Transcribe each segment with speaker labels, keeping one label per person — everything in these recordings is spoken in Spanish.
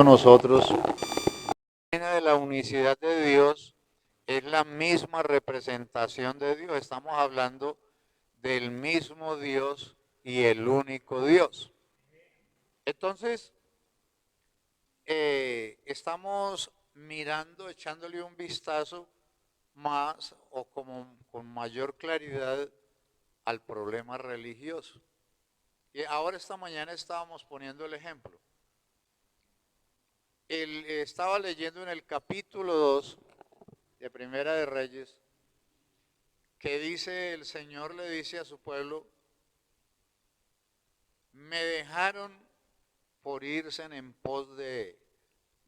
Speaker 1: nosotros, de la unicidad de Dios es la misma representación de Dios. Estamos hablando del mismo Dios y el único Dios. Entonces, estamos mirando, echándole un vistazo más o como con mayor claridad al problema religioso. Y ahora esta mañana estábamos poniendo el ejemplo. Estaba leyendo en el capítulo 2 de Primera de Reyes que dice, el Señor le dice a su pueblo, me dejaron por irse en pos de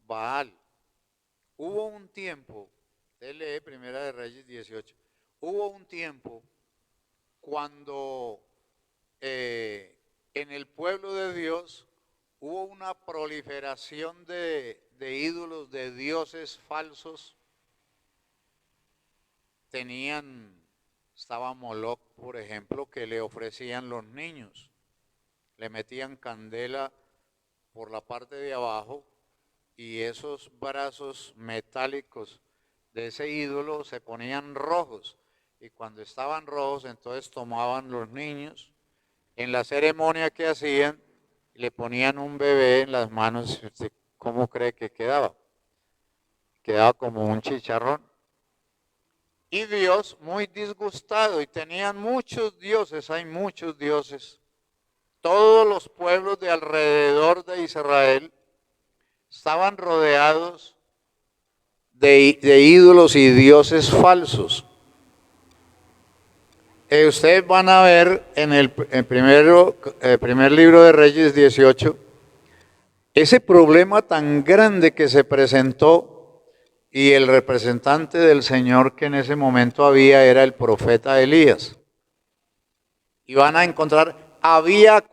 Speaker 1: Baal. Hubo un tiempo, usted lee Primera de Reyes 18, hubo un tiempo cuando en el pueblo de Dios hubo una proliferación de ídolos, de dioses falsos. Estaba Moloch, por ejemplo, que le ofrecían los niños. Le metían candela por la parte de abajo y esos brazos metálicos de ese ídolo se ponían rojos. Y cuando estaban rojos, entonces tomaban los niños. En la ceremonia que hacían, le ponían un bebé en las manos. ¿Cómo cree que quedaba? Quedaba como un chicharrón. Y Dios muy disgustado, y tenían muchos dioses, hay muchos dioses. Todos los pueblos de alrededor de Israel estaban rodeados de ídolos y dioses falsos. Ustedes van a ver en el primer libro de Reyes 18, ese problema tan grande que se presentó, y el representante del Señor que en ese momento había era el profeta Elías. Y van a encontrar, había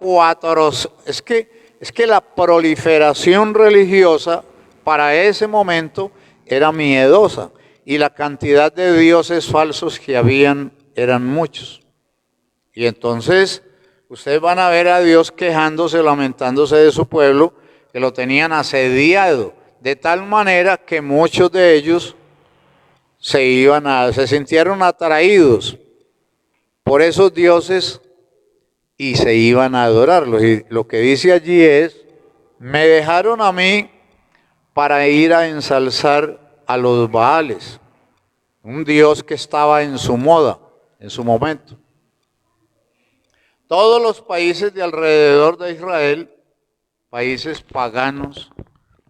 Speaker 1: es que la proliferación religiosa para ese momento era miedosa, y la cantidad de dioses falsos que habían eran muchos. Y entonces ustedes van a ver a Dios quejándose, lamentándose de su pueblo, que lo tenían asediado, de tal manera que muchos de ellos se sintieron atraídos por esos dioses y se iban a adorarlos. Y lo que dice allí es, me dejaron a mí para ir a ensalzar a los Baales, un dios que estaba en su moda, en su momento. Todos los países de alrededor de Israel, países paganos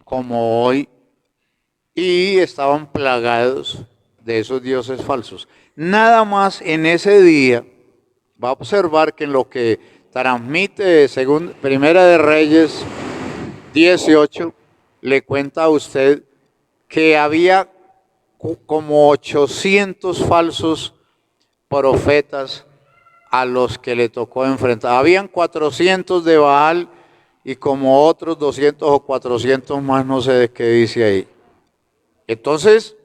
Speaker 1: como hoy, y estaban plagados de esos dioses falsos. Nada más en ese día va a observar que en lo que transmite según Primera de Reyes 18, le cuenta a usted que había como 800 falsos profetas a los que le tocó enfrentar. Habían 400 de Baal y como otros 200 o 400 más, no sé de qué dice ahí. Entonces,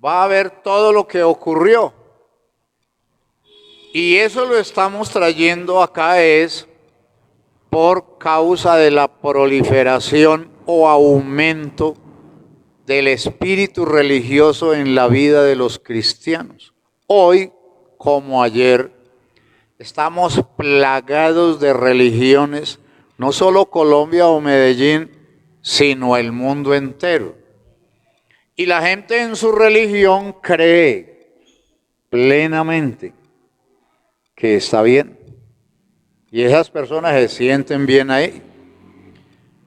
Speaker 1: va a ver todo lo que ocurrió. Y eso lo estamos trayendo acá es por causa de la proliferación o aumento del espíritu religioso en la vida de los cristianos. Hoy, como ayer, estamos plagados de religiones, no solo Colombia o Medellín, sino el mundo entero. Y la gente en su religión cree plenamente que está bien. Y esas personas se sienten bien ahí,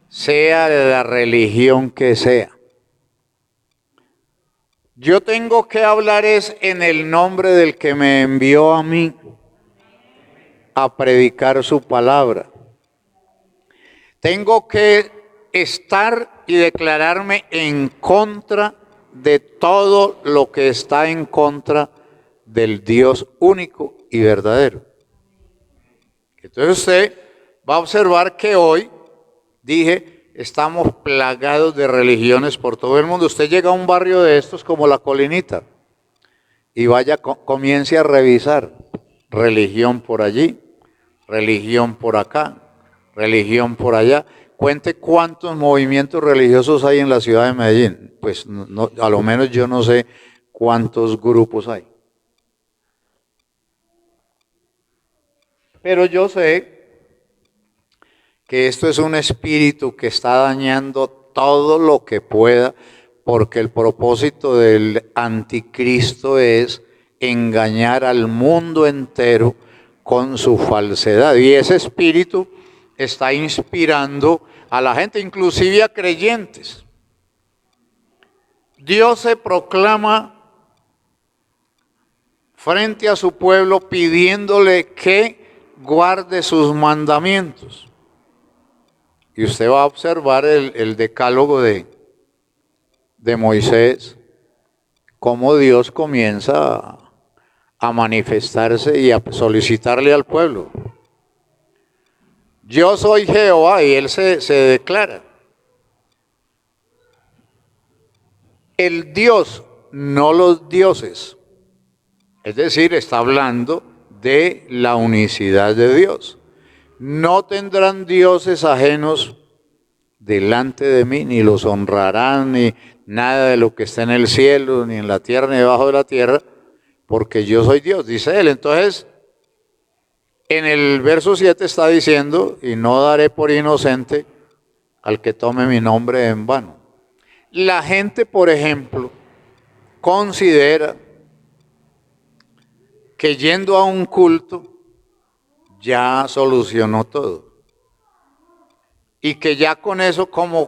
Speaker 1: sea de la religión que sea. Yo tengo que hablar es en el nombre del que me envió a mí a predicar su palabra. Tengo que estar y declararme en contra de todo lo que está en contra del Dios único y verdadero. Entonces usted va a observar que hoy, dije, estamos plagados de religiones por todo el mundo. Usted llega a un barrio de estos como La Colinita y comience a revisar religión por allí, religión por acá, religión por allá. Cuente cuántos movimientos religiosos hay en la ciudad de Medellín. Pues no, a lo menos yo no sé cuántos grupos hay. Pero yo sé que esto es un espíritu que está dañando todo lo que pueda, porque el propósito del anticristo es engañar al mundo entero con su falsedad. Y ese espíritu está inspirando a la gente, inclusive a creyentes. Dios se proclama frente a su pueblo pidiéndole que guarde sus mandamientos. Y usted va a observar el decálogo de Moisés, cómo Dios comienza a manifestarse y a solicitarle al pueblo. Yo soy Jehová, y él se declara. El Dios, no los dioses. Es decir, está hablando de la unicidad de Dios. No tendrán dioses ajenos delante de mí, ni los honrarán, ni nada de lo que está en el cielo, ni en la tierra, ni debajo de la tierra, porque yo soy Dios, dice él. Entonces, en el verso 7 está diciendo, y no daré por inocente al que tome mi nombre en vano. La gente, por ejemplo, considera que yendo a un culto ya solucionó todo. Y que ya con eso, como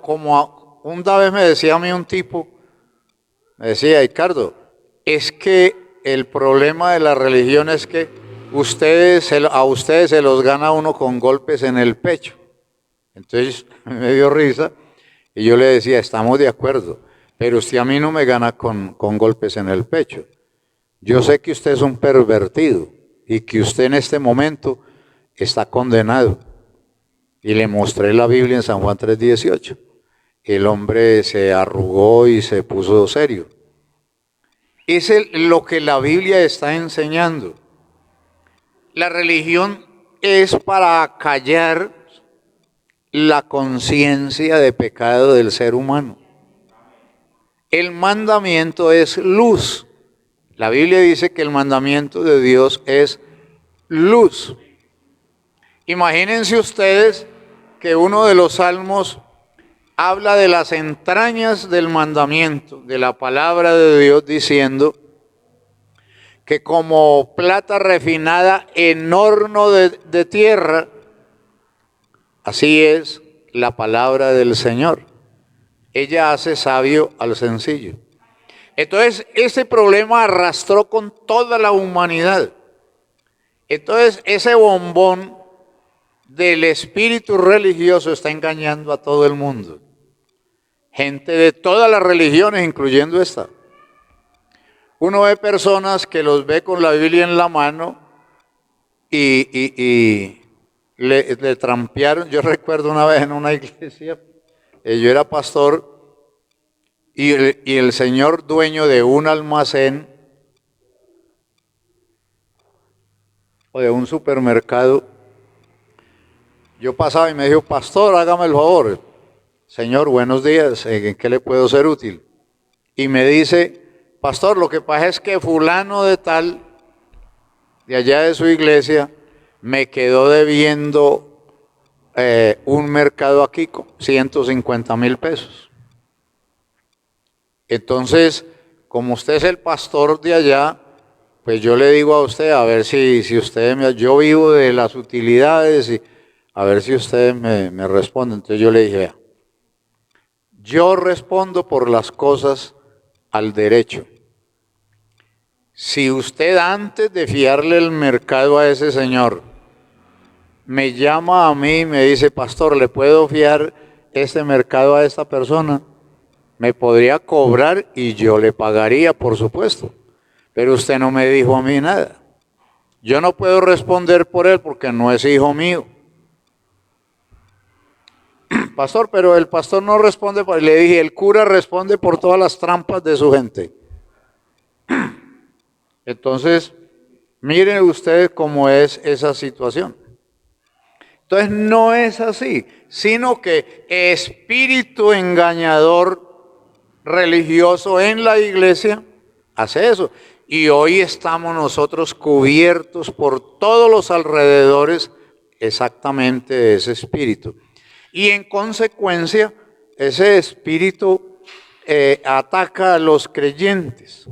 Speaker 1: una vez me decía a mí un tipo, me decía, Ricardo, es que el problema de la religión es que a ustedes se los gana uno con golpes en el pecho. Entonces me dio risa y yo le decía, estamos de acuerdo, pero usted a mí no me gana con golpes en el pecho. Yo sé que usted es un pervertido y que usted en este momento está condenado. Y le mostré la Biblia en San Juan 3:18. El hombre se arrugó y se puso serio. Es lo que la Biblia está enseñando. La religión es para callar la conciencia de pecado del ser humano. El mandamiento es luz. La Biblia dice que el mandamiento de Dios es luz. Imagínense ustedes que uno de los salmos habla de las entrañas del mandamiento, de la palabra de Dios, diciendo que como plata refinada en horno de tierra, así es la palabra del Señor. Ella hace sabio al sencillo. Entonces, ese problema arrastró con toda la humanidad. Entonces, ese bombón del espíritu religioso está engañando a todo el mundo. Gente de todas las religiones, incluyendo esta. Uno ve personas que los ve con la Biblia en la mano y le trampearon. Yo recuerdo una vez en una iglesia, yo era pastor y el señor dueño de un almacén o de un supermercado, yo pasaba y me dijo, pastor, hágame el favor. Señor, buenos días, ¿en qué le puedo ser útil? Y me dice, pastor, lo que pasa es que fulano de tal, de allá de su iglesia, me quedó debiendo un mercado aquí con 150,000 pesos. Entonces, como usted es el pastor de allá, pues yo le digo a usted, a ver si usted yo vivo de las utilidades y a ver si usted me responde. Entonces yo le dije, vea, yo respondo por las cosas al derecho. Si usted antes de fiarle el mercado a ese señor, me llama a mí y me dice, pastor, ¿le puedo fiar este mercado a esta persona? Me podría cobrar y yo le pagaría, por supuesto. Pero usted no me dijo a mí nada. Yo no puedo responder por él porque no es hijo mío. Pastor, pero el pastor no responde por él. Le dije, el cura responde por todas las trampas de su gente. Entonces, miren ustedes cómo es esa situación. Entonces no es así, sino que espíritu engañador religioso en la iglesia hace eso. Y hoy estamos nosotros cubiertos por todos los alrededores exactamente de ese espíritu. Y en consecuencia, ese espíritu ataca a los creyentes.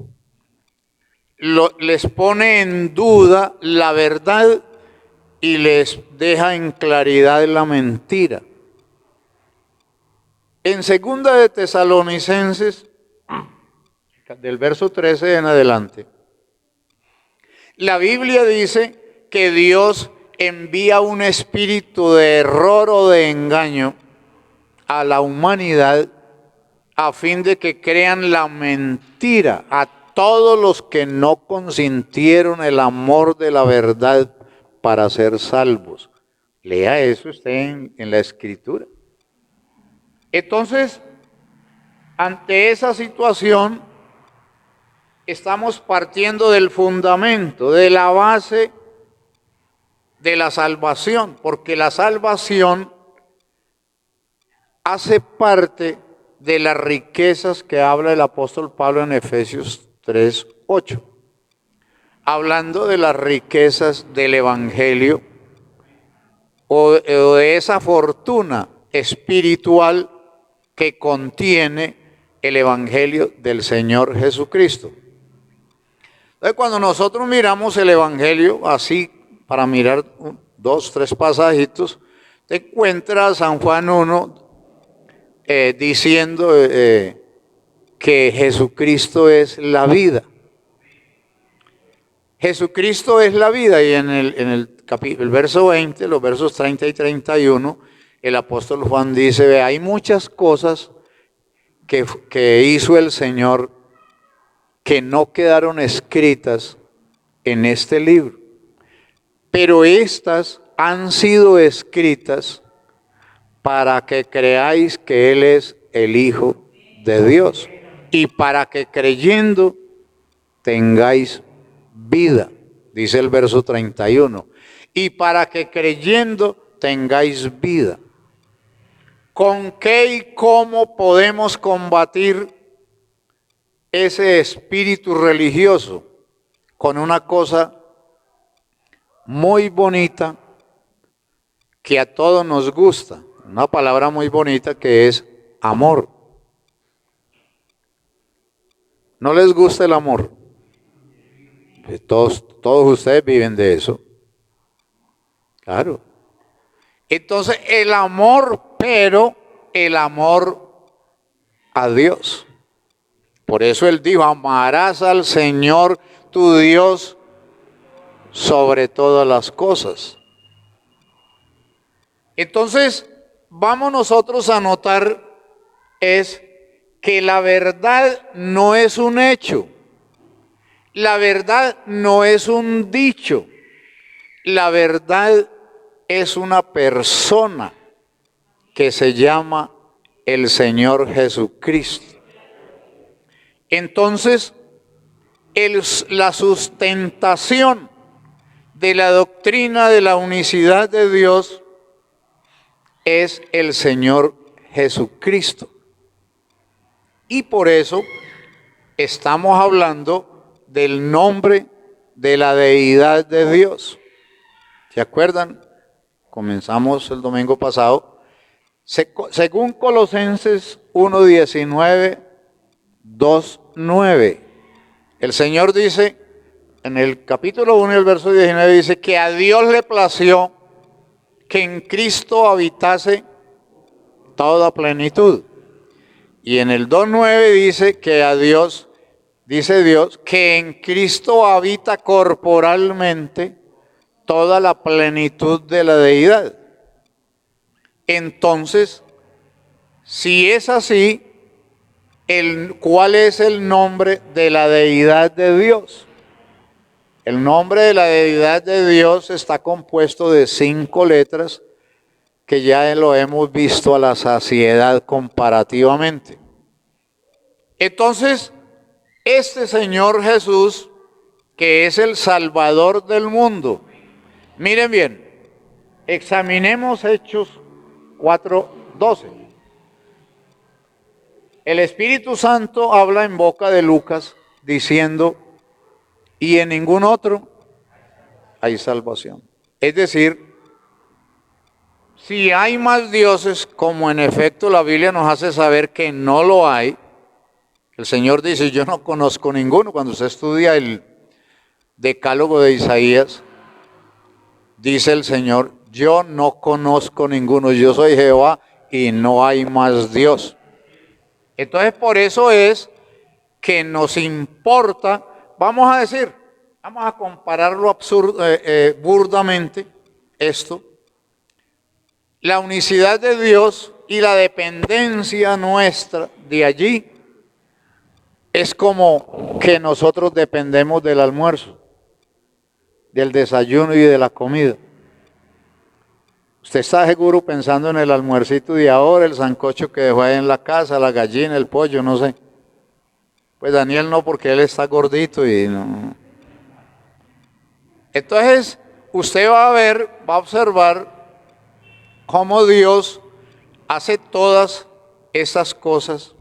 Speaker 1: Les pone en duda la verdad y les deja en claridad la mentira. En segunda de Tesalonicenses, del verso 13 en adelante, la Biblia dice que Dios envía un espíritu de error o de engaño a la humanidad a fin de que crean la mentira a todos los que no consintieron el amor de la verdad para ser salvos. Lea eso usted en la Escritura. Entonces, ante esa situación, estamos partiendo del fundamento, de la base de la salvación, porque la salvación hace parte de las riquezas que habla el apóstol Pablo en Efesios 3:8, hablando de las riquezas del Evangelio o de esa fortuna espiritual que contiene el Evangelio del Señor Jesucristo. Entonces, cuando nosotros miramos el Evangelio así, para mirar 2, 3 pasajitos, te encuentras San Juan 1 diciendo que Jesucristo es la vida. Jesucristo es la vida, y en el verso 20, los versos 30 y 31, el apóstol Juan dice, ve, hay muchas cosas que hizo el Señor que no quedaron escritas en este libro, pero estas han sido escritas para que creáis que Él es el Hijo de Dios y para que creyendo tengáis vida, dice el verso 31, y para que creyendo tengáis vida. ¿Con qué y cómo podemos combatir ese espíritu religioso? Con una cosa muy bonita que a todos nos gusta, una palabra muy bonita que es amor. ¿No les gusta el amor? Todos ustedes viven de eso. Claro. Entonces el amor, pero el amor a Dios. Por eso Él dijo, amarás al Señor tu Dios sobre todas las cosas. Entonces, vamos nosotros a notar es que la verdad no es un hecho, la verdad no es un dicho, la verdad es una persona que se llama el Señor Jesucristo. Entonces, la sustentación de la doctrina de la unicidad de Dios es el Señor Jesucristo. Y por eso estamos hablando del nombre de la deidad de Dios. ¿Se acuerdan? Comenzamos el domingo pasado. Según Colosenses 1:19, 2:9, el Señor dice, en el capítulo 1 y el verso 19, dice que a Dios le plació que en Cristo habitase toda plenitud. Y en el 2:9 dice que a Dios, dice Dios, que en Cristo habita corporalmente toda la plenitud de la deidad. Entonces, si es así, ¿cuál es el nombre de la deidad de Dios? El nombre de la deidad de Dios está compuesto de 5 letras que ya lo hemos visto a la saciedad comparativamente. Entonces, este Señor Jesús, que es el Salvador del mundo, miren bien, Examinemos Hechos 4:12. El Espíritu Santo habla en boca de Lucas diciendo, y en ningún otro hay salvación. Es decir, si hay más dioses, como en efecto la Biblia nos hace saber que no lo hay, el Señor dice, yo no conozco ninguno. Cuando usted estudia el Decálogo de Isaías, dice el Señor, yo no conozco ninguno, yo soy Jehová y no hay más Dios. Entonces por eso es que nos importa, vamos a decir, vamos a compararlo burdamente, esto, la unicidad de Dios y la dependencia nuestra de allí es como que nosotros dependemos del almuerzo, del desayuno y de la comida. Usted está seguro pensando en el almuercito de ahora, el sancocho que dejó ahí en la casa, la gallina, el pollo, no sé. Pues Daniel no, porque él está gordito y no. Entonces, usted va a ver, va a observar cómo Dios hace todas esas cosas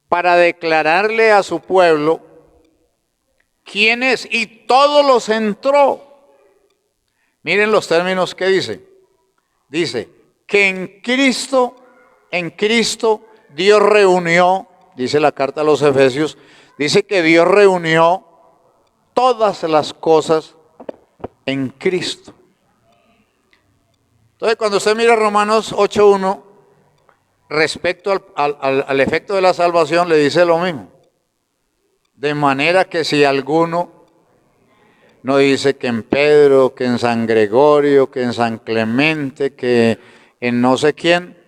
Speaker 1: para declararle a su pueblo quién es, y todo lo centró. Miren los términos que dice. Dice que en Cristo Dios reunió, dice la carta a los Efesios, dice que Dios reunió todas las cosas en Cristo. Entonces, cuando usted mira Romanos 8:1, respecto al efecto de la salvación, le dice lo mismo. De manera que si alguno, no dice que en Pedro, que en San Gregorio, que en San Clemente, que en no sé quién,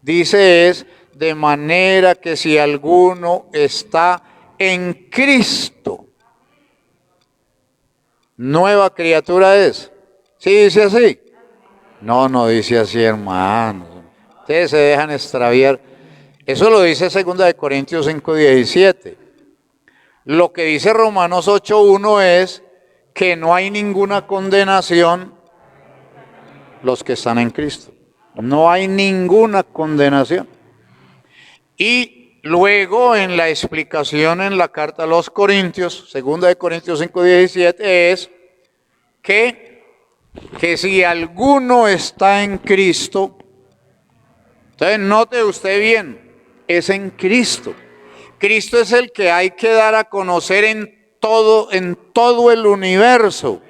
Speaker 1: dice es, de manera que si alguno está en Cristo, nueva criatura es. ¿Sí dice así? No, no dice así, hermanos. Ustedes se dejan extraviar. Eso lo dice 2 Corintios 5:17. Lo que dice Romanos 8:1 es que no hay ninguna condenación los que están en Cristo. No hay ninguna condenación. Y luego en la explicación en la carta a los Corintios, 2 Corintios 5:17, es que si alguno está en Cristo, entonces note usted bien, es en Cristo. Cristo es el que hay que dar a conocer en todo el universo,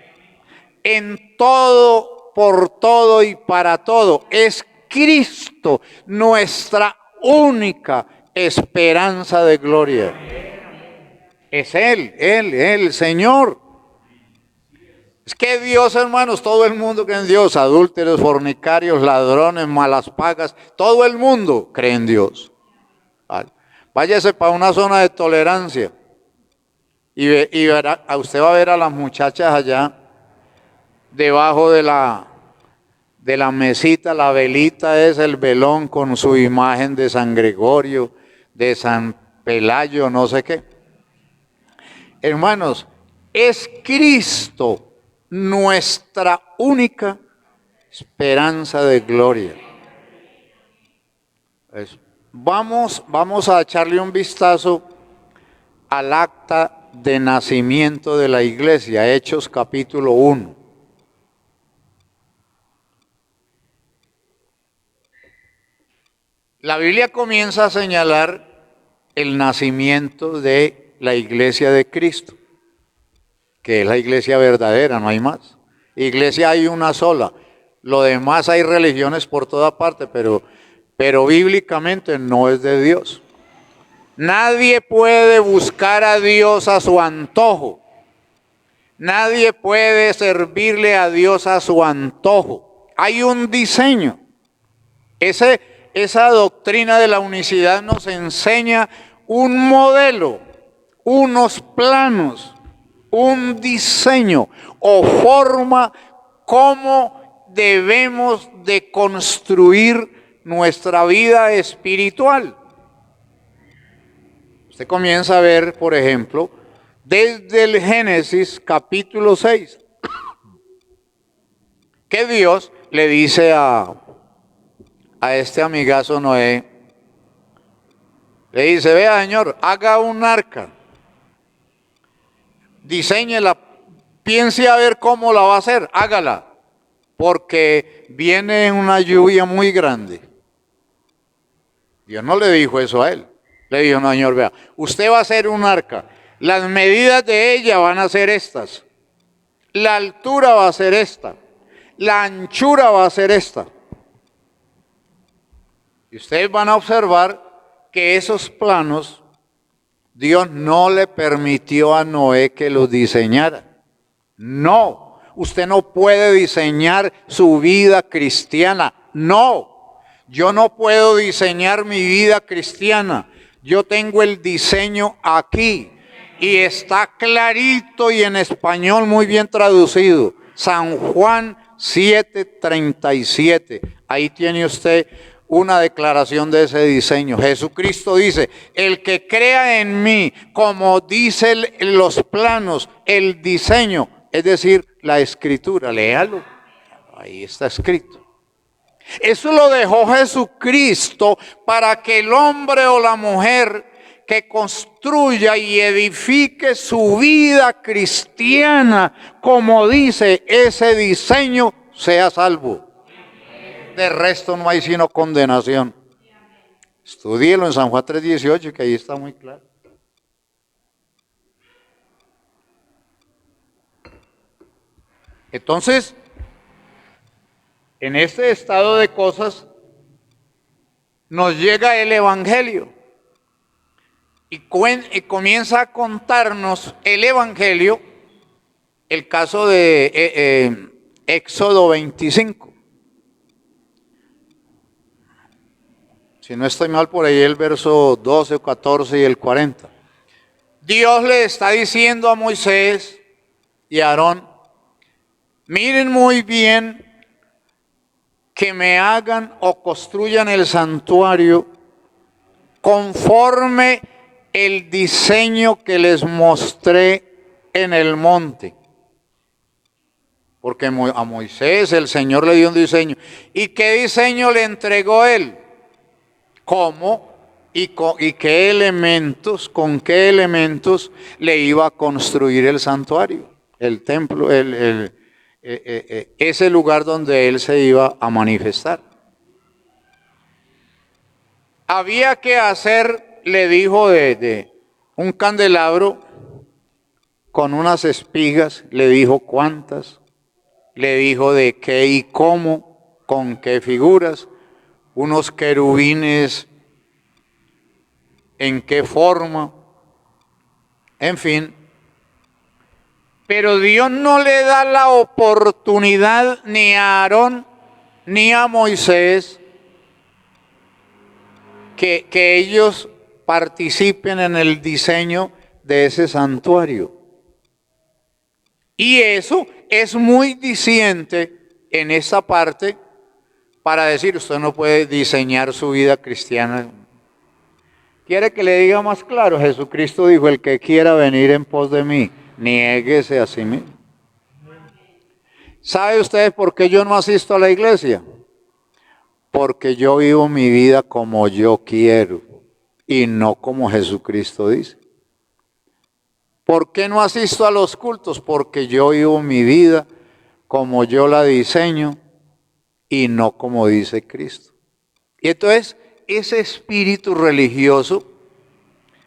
Speaker 1: en todo, por todo y para todo. Es Cristo nuestra única esperanza de gloria. Es Él, Señor. Es que Dios, hermanos, todo el mundo cree en Dios, adúlteros, fornicarios, ladrones, malas pagas, todo el mundo cree en Dios. ¿Vale? Váyase para una zona de tolerancia y verá, usted va a ver a las muchachas allá debajo de la mesita, la velita es el velón con su imagen de San Gregorio, de San Pelayo, no sé qué. Hermanos, es Cristo nuestra única esperanza de gloria. Vamos a echarle un vistazo al acta de nacimiento de la iglesia, Hechos capítulo 1. La Biblia comienza a señalar el nacimiento de la iglesia de Cristo, que es la iglesia verdadera, no hay más. Iglesia hay una sola, lo demás hay religiones por toda parte, pero bíblicamente no es de Dios. Nadie puede buscar a Dios a su antojo. Nadie puede servirle a Dios a su antojo. Hay un diseño. Esa doctrina de la unicidad nos enseña un modelo, unos planos, un diseño o forma cómo debemos de construir nuestra vida espiritual. Usted comienza a ver, por ejemplo, desde el Génesis capítulo 6, que Dios le dice a este amigazo Noé, le dice, vea señor, haga un arca, diséñela, piense a ver cómo la va a hacer, hágala, porque viene una lluvia muy grande. Dios no le dijo eso a él, le dijo, no señor, vea, usted va a hacer un arca, las medidas de ella van a ser estas, la altura va a ser esta, la anchura va a ser esta. Y ustedes van a observar que esos planos Dios no le permitió a Noé que los diseñara. No, usted no puede diseñar su vida cristiana. No, yo no puedo diseñar mi vida cristiana. Yo tengo el diseño aquí y está clarito y en español muy bien traducido. San Juan 7:37. Ahí tiene usted una declaración de ese diseño. Jesucristo dice, el que crea en mí, como dicen los planos, el diseño, es decir, la escritura, léalo, ahí está escrito. Eso lo dejó Jesucristo para que el hombre o la mujer que construya y edifique su vida cristiana, como dice ese diseño, sea salvo. De resto no hay sino condenación. Estudíelo en San Juan 3:18, que ahí está muy claro. Entonces, en este estado de cosas, nos llega el Evangelio. Y comienza a contarnos el Evangelio, el caso de Éxodo 25. Si no estoy mal, por ahí el verso 12 o 14 y el 40. Dios le está diciendo a Moisés y a Aarón, miren muy bien que me hagan o construyan el santuario conforme el diseño que les mostré en el monte. Porque a Moisés el Señor le dio un diseño. ¿Y qué diseño le entregó él? ¿Cómo y qué elementos, con qué elementos le iba a construir el santuario, el templo, ese lugar donde él se iba a manifestar? Había que hacer, le dijo, de un candelabro con unas espigas, le dijo cuántas, le dijo de qué y cómo, con qué figuras, unos querubines, en qué forma, en fin. Pero Dios no le da la oportunidad ni a Aarón ni a Moisés que ellos participen en el diseño de ese santuario. Y eso es muy diciente en esa parte para decir, usted no puede diseñar su vida cristiana. ¿Quiere que le diga más claro? Jesucristo dijo, el que quiera venir en pos de mí, niéguese a sí mismo. ¿Sabe usted por qué yo no asisto a la iglesia? Porque yo vivo mi vida como yo quiero y no como Jesucristo dice. ¿Por qué no asisto a los cultos? Porque yo vivo mi vida como yo la diseño y no como dice Cristo. Y entonces ese espíritu religioso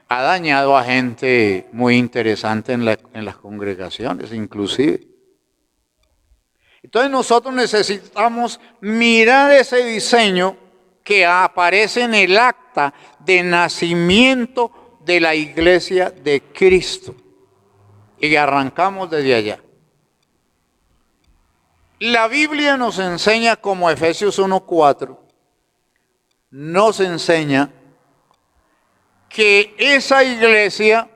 Speaker 1: ha dañado a gente muy interesante en las congregaciones, inclusive. Entonces nosotros necesitamos mirar ese diseño que aparece en el acta de nacimiento de la iglesia de Cristo. Y arrancamos desde allá. La Biblia nos enseña, como Efesios 1:4, nos enseña que esa iglesia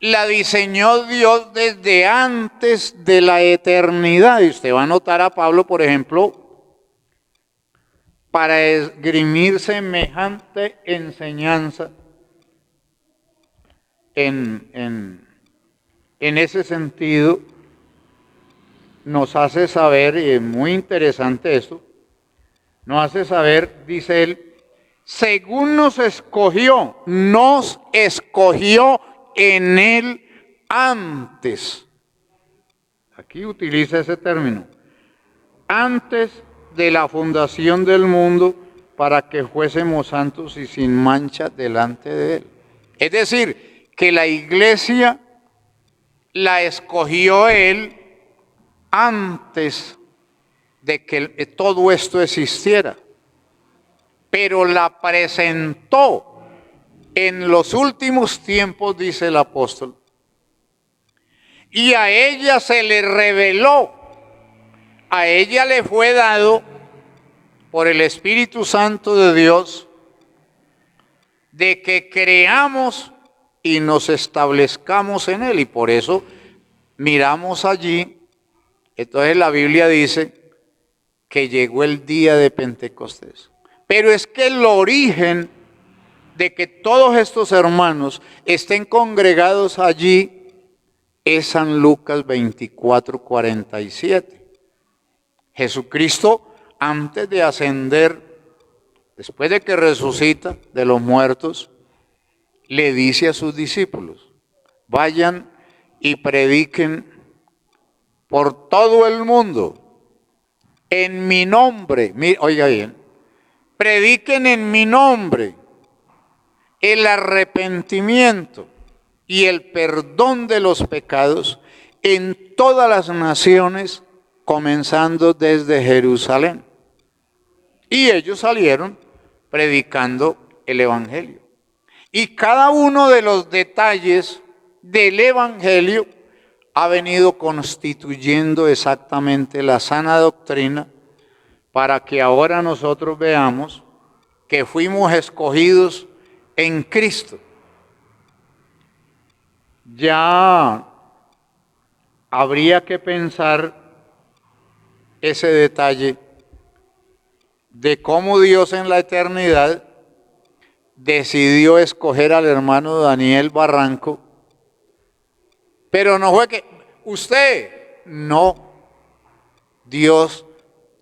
Speaker 1: la diseñó Dios desde antes de la eternidad. Y usted va a notar a Pablo, por ejemplo, para esgrimir semejante enseñanza en ese sentido, nos hace saber, y es muy interesante esto, nos hace saber, dice él, según nos escogió en él antes. Aquí utiliza ese término. Antes de la fundación del mundo, para que fuésemos santos y sin mancha delante de él. Es decir, que la iglesia la escogió él antes de que todo esto existiera, pero la presentó en los últimos tiempos, dice el apóstol, y a ella se le reveló, a ella le fue dado por el Espíritu Santo de Dios de que creamos y nos establezcamos en él. Y por eso miramos allí, entonces la Biblia dice que llegó el día de Pentecostés. Pero es que el origen de que todos estos hermanos estén congregados allí es San Lucas 24:47. Jesucristo, antes de ascender, después de que resucita de los muertos, le dice a sus discípulos, vayan y prediquen por todo el mundo en mi nombre. Oiga bien, prediquen en mi nombre el arrepentimiento y el perdón de los pecados en todas las naciones, comenzando desde Jerusalén. Y ellos salieron predicando el evangelio. Y cada uno de los detalles del evangelio ha venido constituyendo exactamente la sana doctrina para que ahora nosotros veamos que fuimos escogidos en Cristo. Ya habría que pensar ese detalle de cómo Dios en la eternidad decidió escoger al hermano Daniel Barranco, pero no fue que no, Dios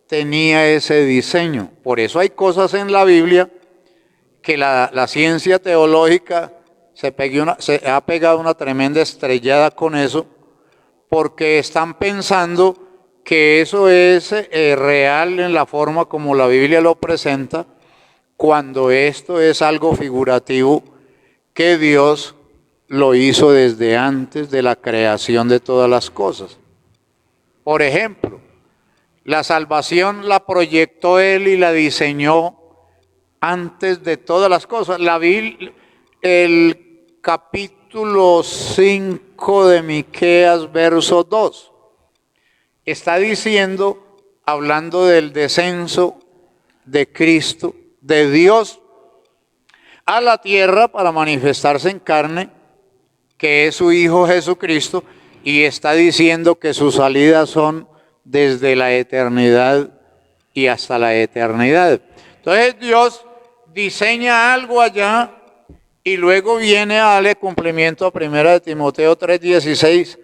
Speaker 1: tenía ese diseño. Por eso hay cosas en la Biblia que la ciencia teológica se ha pegado una tremenda estrellada con eso, porque están pensando que eso es real en la forma como la Biblia lo presenta, cuando esto es algo figurativo que Dios lo hizo desde antes de la creación de todas las cosas. Por ejemplo, la salvación la proyectó Él y la diseñó antes de todas las cosas. El capítulo 5 de Miqueas, verso 2, está diciendo, hablando del descenso de Cristo, de Dios a la tierra para manifestarse en carne, que es su Hijo Jesucristo, y está diciendo que sus salidas son desde la eternidad y hasta la eternidad. Entonces Dios diseña algo allá y luego viene a darle cumplimiento a 1 Timoteo 3:16.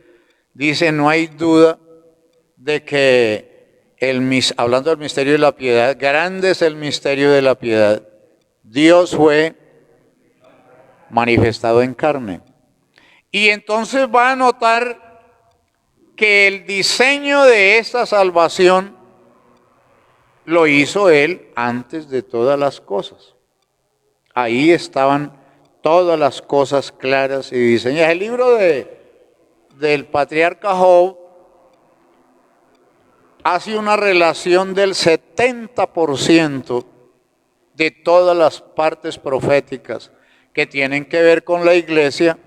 Speaker 1: Dice, no hay duda de que, hablando del misterio de la piedad, grande es el misterio de la piedad. Dios fue manifestado en carne. Y entonces va a notar que el diseño de esta salvación lo hizo Él antes de todas las cosas. Ahí estaban todas las cosas claras y diseñadas. El libro del patriarca Job hace una relación del 70% de todas las partes proféticas que tienen que ver con la iglesia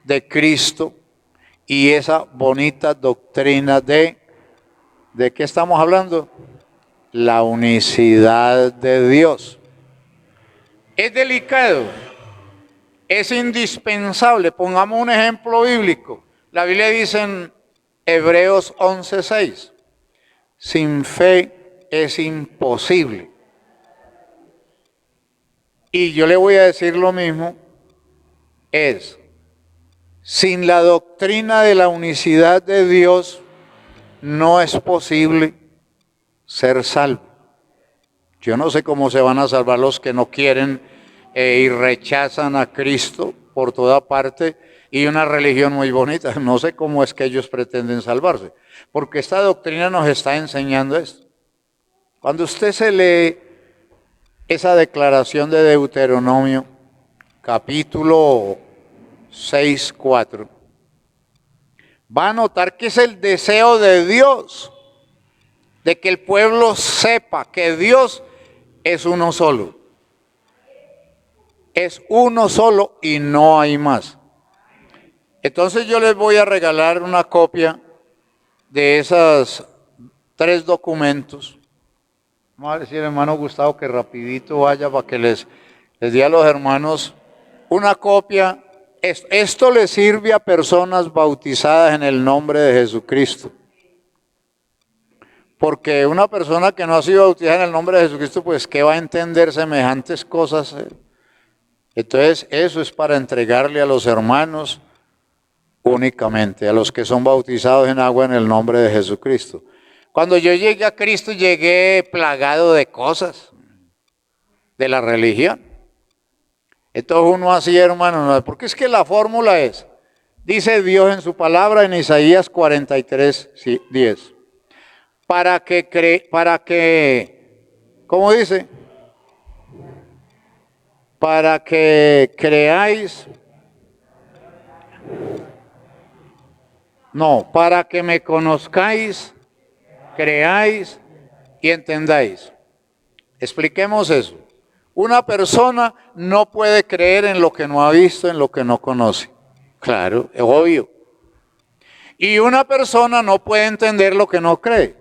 Speaker 1: de Cristo y esa bonita doctrina ¿de qué estamos hablando? La unicidad de Dios. Es delicado, es indispensable. Pongamos un ejemplo bíblico. La Biblia dice en Hebreos 11:6, sin fe es imposible. Y yo le voy a decir lo mismo, sin la doctrina de la unicidad de Dios, no es posible ser salvo. Yo no sé cómo se van a salvar los que no quieren y rechazan a Cristo por toda parte y una religión muy bonita. No sé cómo es que ellos pretenden salvarse, porque esta doctrina nos está enseñando esto. Cuando usted se lee esa declaración de Deuteronomio, capítulo 6:4, va a notar que es el deseo de Dios, de que el pueblo sepa que Dios es uno solo. Es uno solo y no hay más. Entonces yo les voy a regalar una copia de esos 3 documentos. Vamos a decir, hermano Gustavo, que rapidito vaya para que les dé a los hermanos una copia. Esto le sirve a personas bautizadas en el nombre de Jesucristo. Porque una persona que no ha sido bautizada en el nombre de Jesucristo, pues, ¿qué va a entender semejantes cosas? Entonces, eso es para entregarle a los hermanos únicamente, a los que son bautizados en agua en el nombre de Jesucristo. Cuando yo llegué a Cristo, llegué plagado de cosas de la religión. Entonces uno así, hermano, porque es que la fórmula es, dice Dios en su palabra en Isaías 43:10, ¿cómo dice? Para que creáis, no, para que me conozcáis, creáis y entendáis. Expliquemos eso. Una persona no puede creer en lo que no ha visto, en lo que no conoce. Claro, es obvio. Y una persona no puede entender lo que no cree.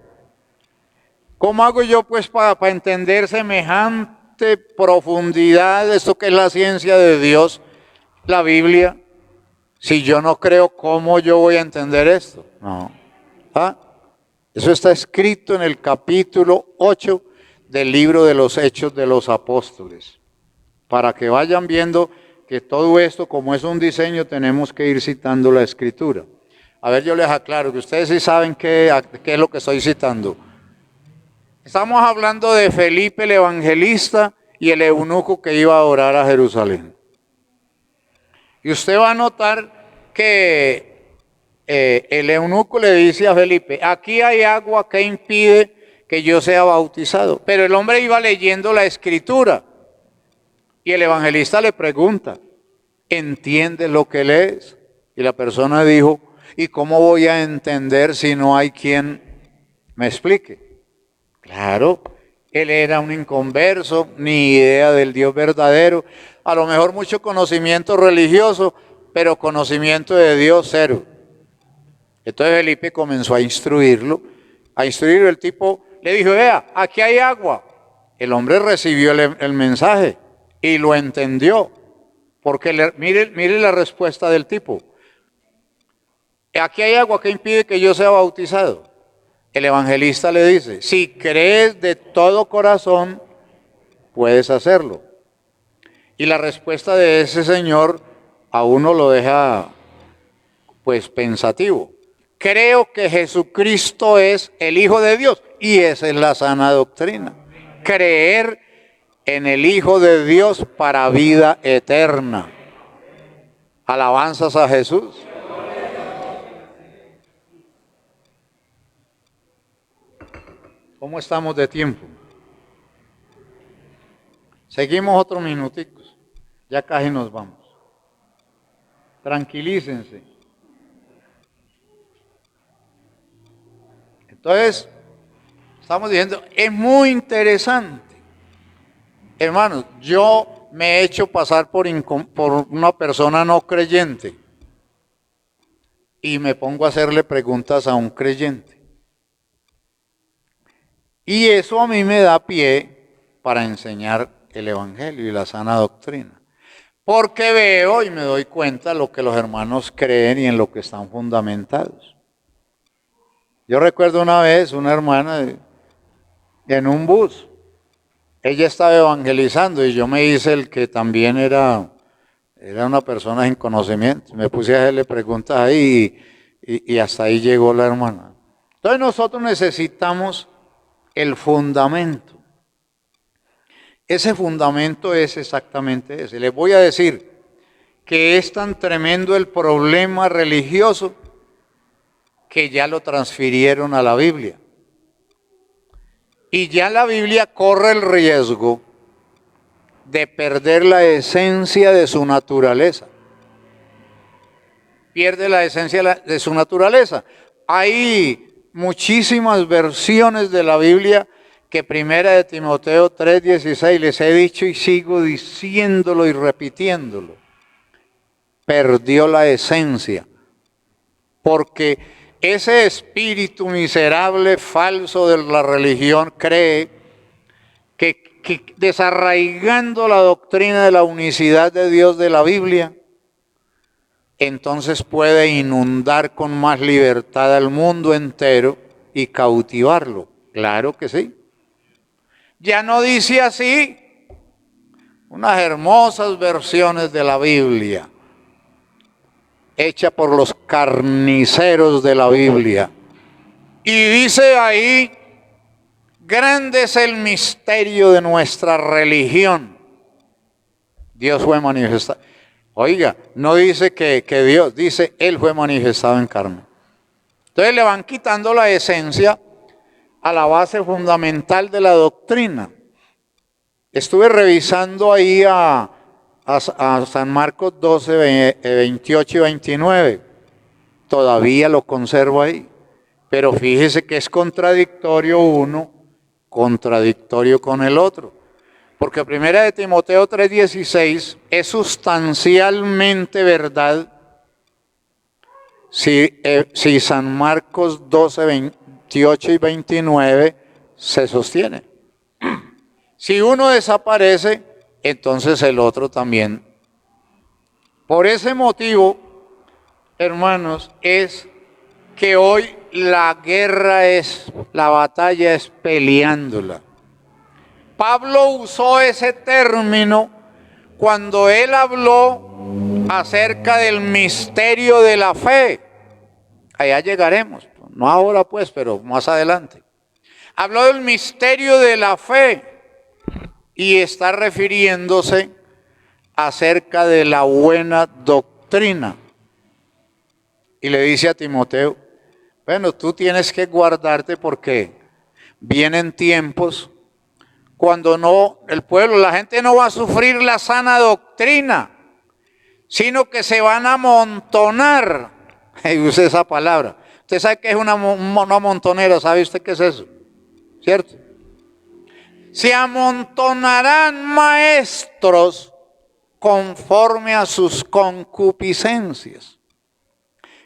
Speaker 1: ¿Cómo hago yo pues para entender semejante profundidad de esto que es la ciencia de Dios, la Biblia? Si yo no creo, ¿cómo yo voy a entender esto? No. Eso está escrito en el capítulo 8 del libro de los Hechos de los Apóstoles. Para que vayan viendo que todo esto, como es un diseño, tenemos que ir citando la Escritura. A ver, yo les aclaro, que ustedes sí saben qué es lo que estoy citando. Estamos hablando de Felipe el Evangelista y el eunuco que iba a orar a Jerusalén. Y usted va a notar que el eunuco le dice a Felipe, aquí hay agua que impide que yo sea bautizado. Pero el hombre iba leyendo la Escritura y el evangelista le pregunta, ¿entiendes lo que lees? Y la persona dijo, ¿y cómo voy a entender si no hay quien me explique? Claro, él era un inconverso, ni idea del Dios verdadero, a lo mejor mucho conocimiento religioso, pero conocimiento de Dios cero. Entonces Felipe comenzó a instruirlo, el tipo le dijo, vea, aquí hay agua. El hombre recibió el mensaje y lo entendió, porque mire la respuesta del tipo. Aquí hay agua que impide que yo sea bautizado. El evangelista le dice, si crees de todo corazón, puedes hacerlo. Y la respuesta de ese señor a uno lo deja pues pensativo. Creo que Jesucristo es el Hijo de Dios y esa es la sana doctrina. Creer en el Hijo de Dios para vida eterna. Alabanzas a Jesús. ¿Cómo estamos de tiempo? Seguimos otros minuticos. Ya casi nos vamos. Tranquilícense. Entonces, estamos diciendo, es muy interesante. Hermanos, yo me he hecho pasar por una persona no creyente y me pongo a hacerle preguntas a un creyente. Y eso a mí me da pie para enseñar el Evangelio y la sana doctrina. Porque veo y me doy cuenta de lo que los hermanos creen y en lo que están fundamentados. Yo recuerdo una vez una hermana en un bus. Ella estaba evangelizando y yo me hice el que también era una persona sin conocimiento. Me puse a hacerle preguntas ahí y hasta ahí llegó la hermana. Entonces nosotros necesitamos el fundamento. Ese fundamento es exactamente ese. Les voy a decir que es tan tremendo el problema religioso que ya lo transfirieron a la Biblia. Y ya la Biblia corre el riesgo de perder la esencia de su naturaleza. Pierde la esencia de su naturaleza. Hay muchísimas versiones de la Biblia que primera de Timoteo 3:16 les he dicho y sigo diciéndolo y repitiéndolo. Perdió la esencia. Porque ese espíritu miserable, falso de la religión cree que desarraigando la doctrina de la unicidad de Dios de la Biblia, entonces puede inundar con más libertad al mundo entero y cautivarlo. Claro que sí. Ya no dice así unas hermosas versiones de la Biblia, hecha por los carniceros de la Biblia. Y dice ahí, grande es el misterio de nuestra religión. Dios fue manifestado. Oiga, no dice que Dios, dice Él fue manifestado en carne. Entonces le van quitando la esencia a la base fundamental de la doctrina. Estuve revisando ahí a San Marcos 12, 28 y 29. Todavía lo conservo ahí. Pero fíjese que es contradictorio uno, contradictorio con el otro. Porque primera de Timoteo 3:16 es sustancialmente verdad si San Marcos 12, 28 y 29 se sostiene. Si uno desaparece, entonces el otro también. Por ese motivo, hermanos, es que hoy la batalla es peleándola. Pablo usó ese término cuando él habló acerca del misterio de la fe. Allá llegaremos, no ahora pues, pero más adelante. Habló del misterio de la fe y está refiriéndose acerca de la buena doctrina. Y le dice a Timoteo, bueno, tú tienes que guardarte porque vienen tiempos cuando el pueblo, la gente no va a sufrir la sana doctrina, sino que se van a amontonar. Y use esa palabra. Usted sabe que es una montonera, ¿sabe usted qué es eso? ¿Cierto? Se amontonarán maestros conforme a sus concupiscencias,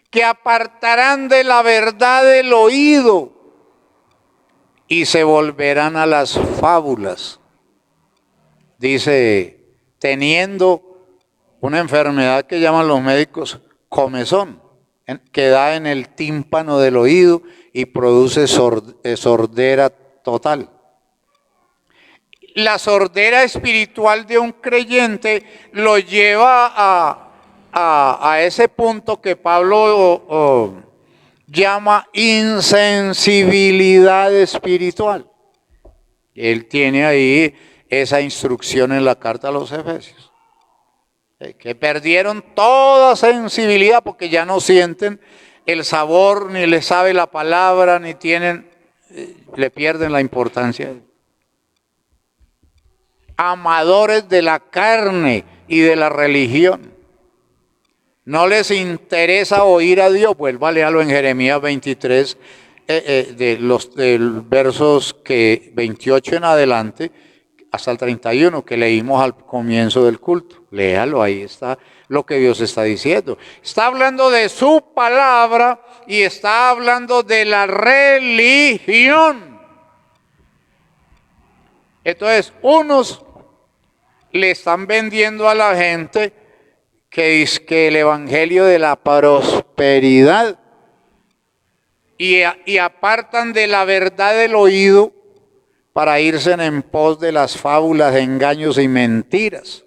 Speaker 1: que apartarán de la verdad el oído y se volverán a las fábulas. Dice, teniendo una enfermedad que llaman los médicos comezón, que da en el tímpano del oído y produce sordera total. La sordera espiritual de un creyente lo lleva a ese punto que Pablo llama insensibilidad espiritual. Él tiene ahí esa instrucción en la carta a los Efesios. Que perdieron toda sensibilidad porque ya no sienten el sabor, ni les sabe la palabra, ni le pierden la importancia. Amadores de la carne y de la religión. No les interesa oír a Dios. Pues léalo en Jeremías 23, del versos 28 en adelante, hasta el 31 que leímos al comienzo del culto. Léalo, ahí está lo que Dios está diciendo. Está hablando de su palabra y está hablando de la religión. Entonces, unos le están vendiendo a la gente que es que el evangelio de la prosperidad y apartan de la verdad del oído para irse en pos de las fábulas, engaños y mentiras.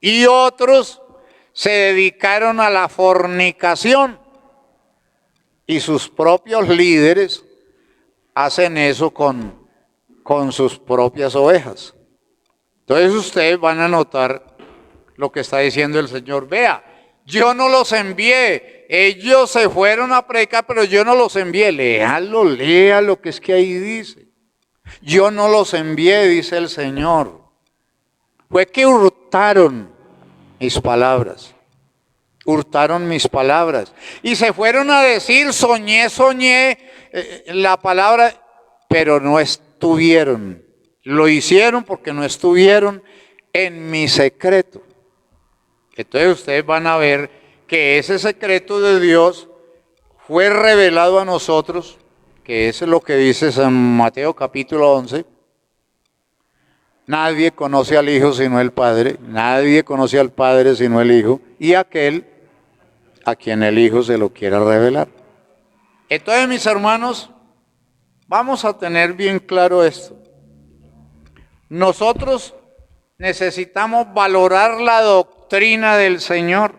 Speaker 1: Y otros se dedicaron a la fornicación. Y sus propios líderes hacen eso con sus propias ovejas. Entonces ustedes van a notar lo que está diciendo el Señor. Vea, yo no los envié. Ellos se fueron a predicar, pero yo no los envié. Léalo, que es que ahí dice. Yo no los envié, dice el Señor. Fue que hurtaron mis palabras. Hurtaron mis palabras. Y se fueron a decir, soñé la palabra, pero no estuvieron. Lo hicieron porque no estuvieron en mi secreto. Entonces ustedes van a ver que ese secreto de Dios fue revelado a nosotros, que eso es lo que dice San Mateo capítulo 11. Nadie conoce al Hijo sino el Padre, nadie conoce al Padre sino el Hijo, y aquel a quien el Hijo se lo quiera revelar. Entonces, mis hermanos, vamos a tener bien claro esto. Nosotros necesitamos valorar la doctrina del Señor.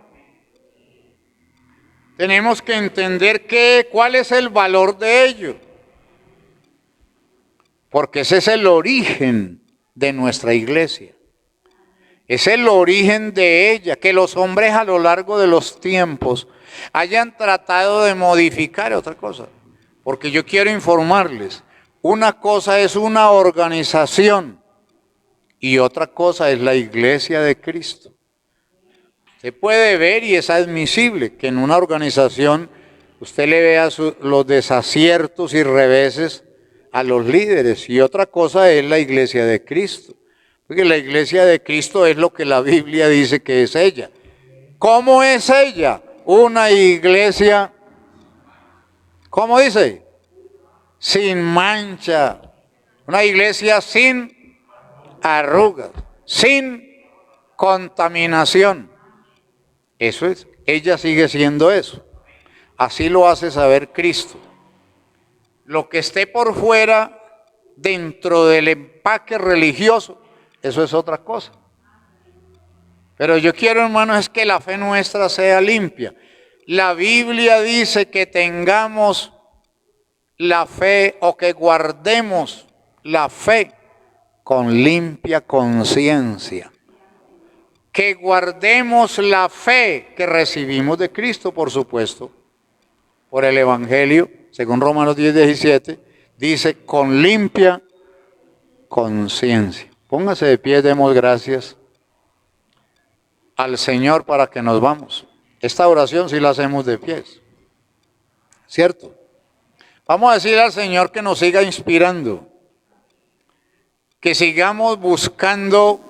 Speaker 1: Tenemos que entender cuál es el valor de ello. Porque ese es el origen de nuestra iglesia. Es el origen de ella, que los hombres a lo largo de los tiempos hayan tratado de modificar otra cosa. Porque yo quiero informarles, una cosa es una organización y otra cosa es la iglesia de Cristo. Se puede ver y es admisible que en una organización usted le vea los desaciertos y reveses a los líderes, y otra cosa es la iglesia de Cristo. Porque la iglesia de Cristo es lo que la Biblia dice que es ella. ¿Cómo es ella? Una iglesia, ¿cómo dice? Sin mancha. Una iglesia sin arrugas, sin contaminación. Eso es, ella sigue siendo eso. Así lo hace saber Cristo. Lo que esté por fuera, dentro del empaque religioso, eso es otra cosa. Pero yo quiero, hermanos, es que la fe nuestra sea limpia. La Biblia dice que tengamos la fe o que guardemos la fe con limpia conciencia. Que guardemos la fe que recibimos de Cristo, por supuesto, por el Evangelio, según Romanos 10:17, dice con limpia conciencia. Póngase de pie, demos gracias al Señor para que nos vamos. Esta oración sí la hacemos de pies, ¿cierto? Vamos a decir al Señor que nos siga inspirando, que sigamos buscando